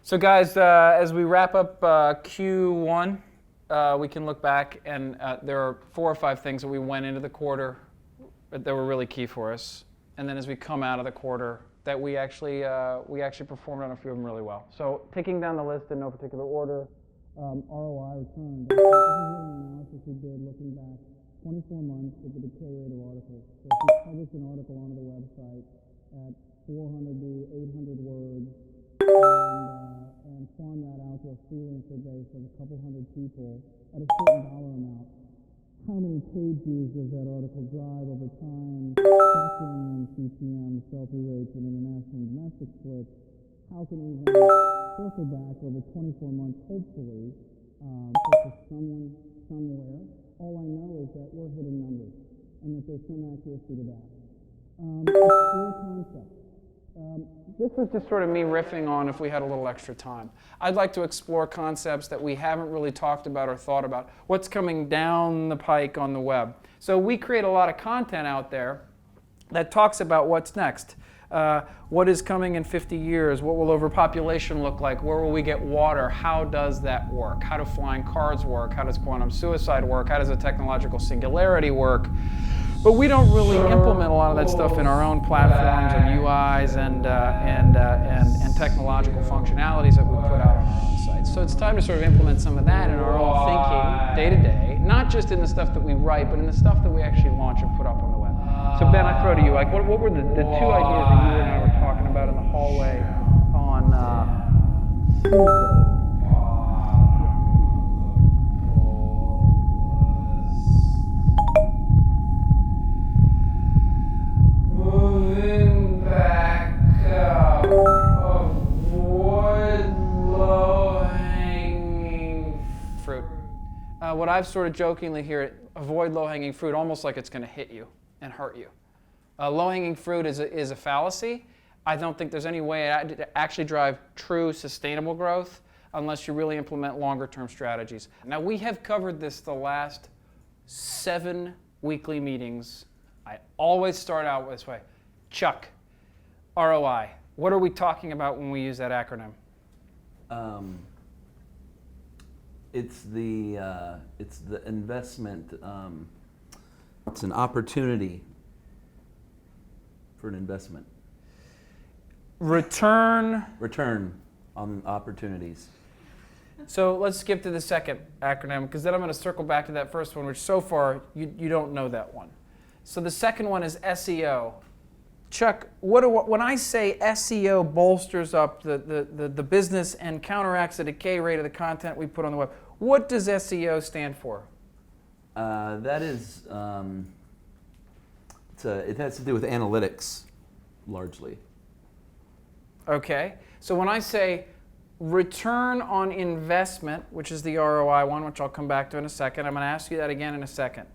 So guys, as we wrap up Q1, we can look back and there are 4 or 5 things that we went into the quarter that were really key for us. And then as we come out of the quarter, that we actually performed on a few of them really well. So taking down the list in no particular order, ROI return. This is an analysis we did looking back 24 months at the decay rate of articles. So if you publish an article onto the website at 400 to 800 words and farm that out to a freelancer base of a couple hundred people at a certain dollar amount, how many page views does that article drive over time, factoring in CPM, sell-through rates, and international and domestic splits? How can we then circle back over 24 months, hopefully, for someone, somewhere? All I know is that we're hitting numbers and that there's some accuracy to that. Explore concepts. This was just sort of me riffing on if we had a little extra time. I'd like to explore concepts that we haven't really talked about or thought about. What's coming down the pike on the web? So we create a lot of content out there that talks about what's next. What is coming in 50 years? What will overpopulation look like? Where will we get water? How does that work? How do flying cars work? How does quantum suicide work? How does a technological singularity work? But we don't really implement a lot of that stuff in our own platforms and UIs and technological functionalities that we put out on our own sites. So it's time to sort of implement some of that in our own thinking day to day, not just in the stuff that we write, but in the stuff that we actually launch and put up on the web. So Ben, I throw to you, like, what were the 2 ideas that you and I were talking about in the hallway on moving back up, avoid low-hanging fruit? What I've sort of jokingly hear, avoid low-hanging fruit, almost like it's going to hit you and hurt you. Low-hanging fruit is a fallacy. I don't think there's any way to actually drive true sustainable growth unless you really implement longer-term strategies. Now, we have covered this the last 7 weekly meetings. I always start out this way. Chuck, ROI. What are we talking about when we use that acronym? It's the investment. It's an opportunity for an investment. Return on opportunities. So let's skip to the second acronym, because then I'm going to circle back to that first one, which so far you don't know that one. So the second one is SEO. Chuck, when I say SEO bolsters up the business and counteracts the decay rate of the content we put on the web, what does SEO stand for? That is, it has to do with analytics, largely. Okay, so when I say return on investment, which is the ROI one, which I'll come back to in a second, I'm going to ask you that again in a second.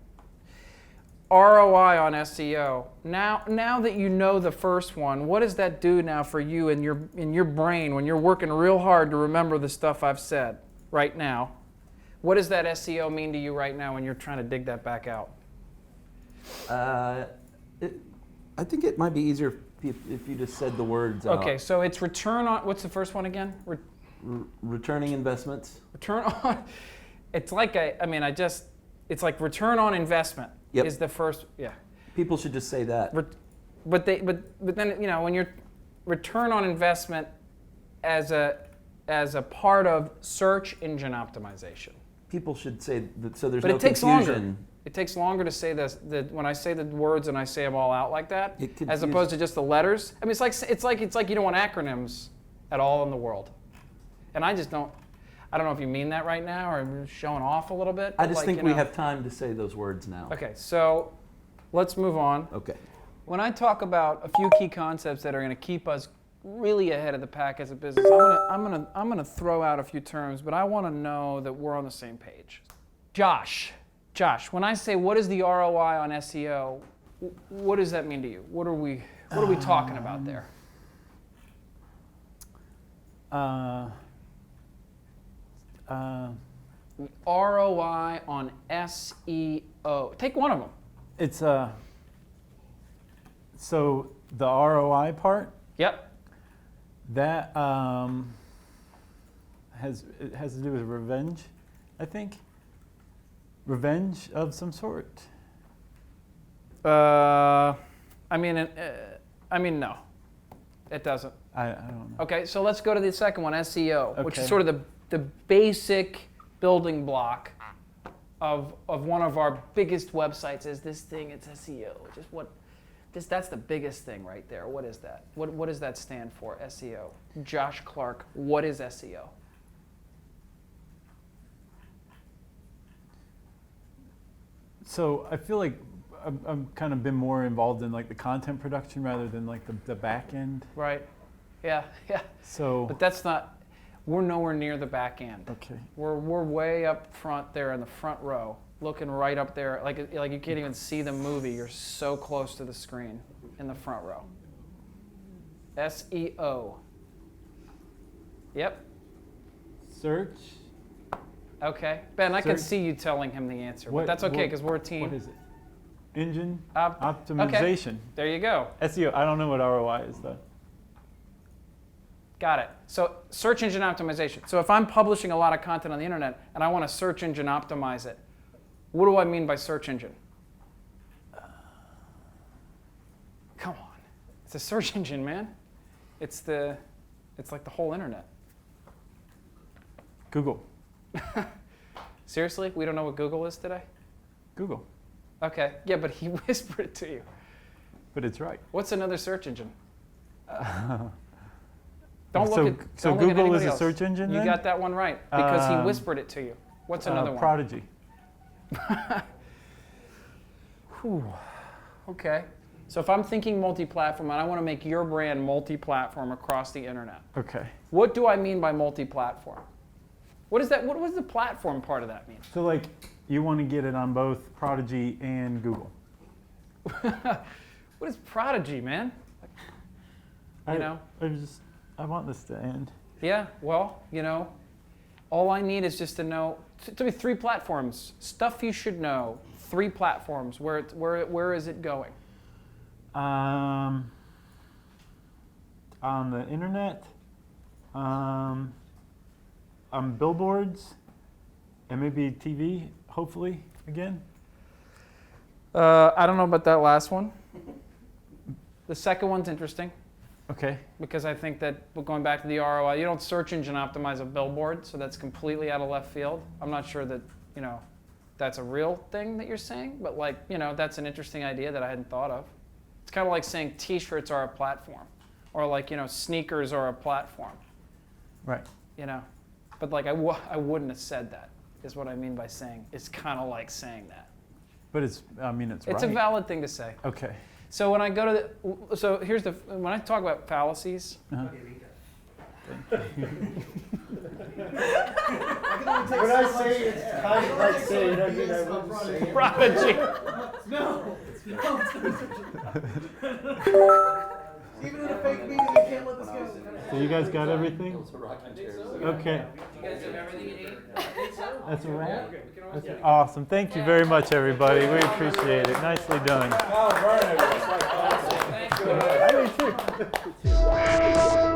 ROI on SEO. Now that you know the first one, what does that do now for you in your brain when you're working real hard to remember the stuff I've said right now? What does that SEO mean to you right now when you're trying to dig that back out? I think it might be easier if you just said the words out. Okay, so it's return on, what's the first one again? Returning investments. Return on, it's like it's like return on investment. Yep. Is the first, yeah. People should just say that. But then, when you're return on investment as a part of search engine optimization. People should say that, so there's but no it takes confusion. longer. It takes longer to say this. When I say the words and I say them all out like that, as opposed to just the letters. I mean, it's like you don't want acronyms at all in the world, and I just don't. I don't know if you mean that right now or I'm showing off a little bit. I just think we have time to say those words now. Okay, so let's move on. Okay. When I talk about a few key concepts that are going to keep us really ahead of the pack as a business, I'm gonna throw out a few terms, but I want to know that we're on the same page. Josh, when I say what is the ROI on SEO, what does that mean to you? What are we talking about there? ROI on SEO. Take one of them. It's so the ROI part. Yep. That it has to do with revenge, I think. Revenge of some sort. I mean, no, it doesn't. I don't know. Okay, so let's go to the second one, SEO, which is Okay. sort of the basic building block of one of our biggest websites. Is this thing? It's SEO. That's the biggest thing right there. What is that? What does that stand for? SEO. Josh Clark. What is SEO? So I feel like I'm kind of been more involved in like the content production rather than like the back end. Right. Yeah. So But that's not. We're nowhere near the back end. okay. We're way up front there in the front row, looking right up there, like you can't even see the movie. You're so close to the screen in the front row. SEO. Yep. Search. Okay. Ben, I can Search. see you telling him the answer, but What- that's okay what- because we're a team. What is it? Engine Okay. optimization. There you go. SEO. I don't know what ROI is though. Got it. So search engine optimization. So if I'm publishing a lot of content on the internet and I want to search engine optimize it, what do I mean by search engine? Come on. It's a search engine, man. It's like the whole internet. Google. Seriously? We don't know what Google is today? Google. Okay. Yeah, but he whispered it to you. But it's right. What's another search engine? Don't So- look at so don't look at Google anybody is a else. search engine You then? got that one right because he Um, whispered it to you. What's another one? Prodigy. Whew. Okay. So if I'm thinking multi-platform and I want to make your brand multi-platform across the internet, Okay. what do I mean by multi-platform? What is that? What does the platform part of that mean? So like you want to get it on both Prodigy and Google. What is Prodigy, man? I want this to end. Yeah, well, all I need is just to know, to be 3 platforms, stuff you should know, 3 platforms, where is it going? On the internet, on billboards, and maybe TV, hopefully, again. I don't know about that last one. The second one's interesting Okay. because I think that, going back to the ROI, you don't search engine optimize a billboard, so that's completely out of left field. I'm not sure that, that's a real thing that you're saying, but that's an interesting idea that I hadn't thought of. It's kind of like saying t-shirts are a platform, or sneakers are a platform, Right. But I wouldn't have said that, is what I mean by saying, it's kind of like saying that. But it's It's right. a valid thing to say. Okay. So when I go to when I talk about fallacies, Uh-huh. When I say it's kind of like saying, I mean, I wouldn't say it. Prodigy. No. Even in a fake meeting, you can't let this go. So you guys got everything? Okay. You guys have everything you need? That's a wrap? That's awesome. Thank you very much, everybody. We appreciate it. Nicely done. Thank you. I do too.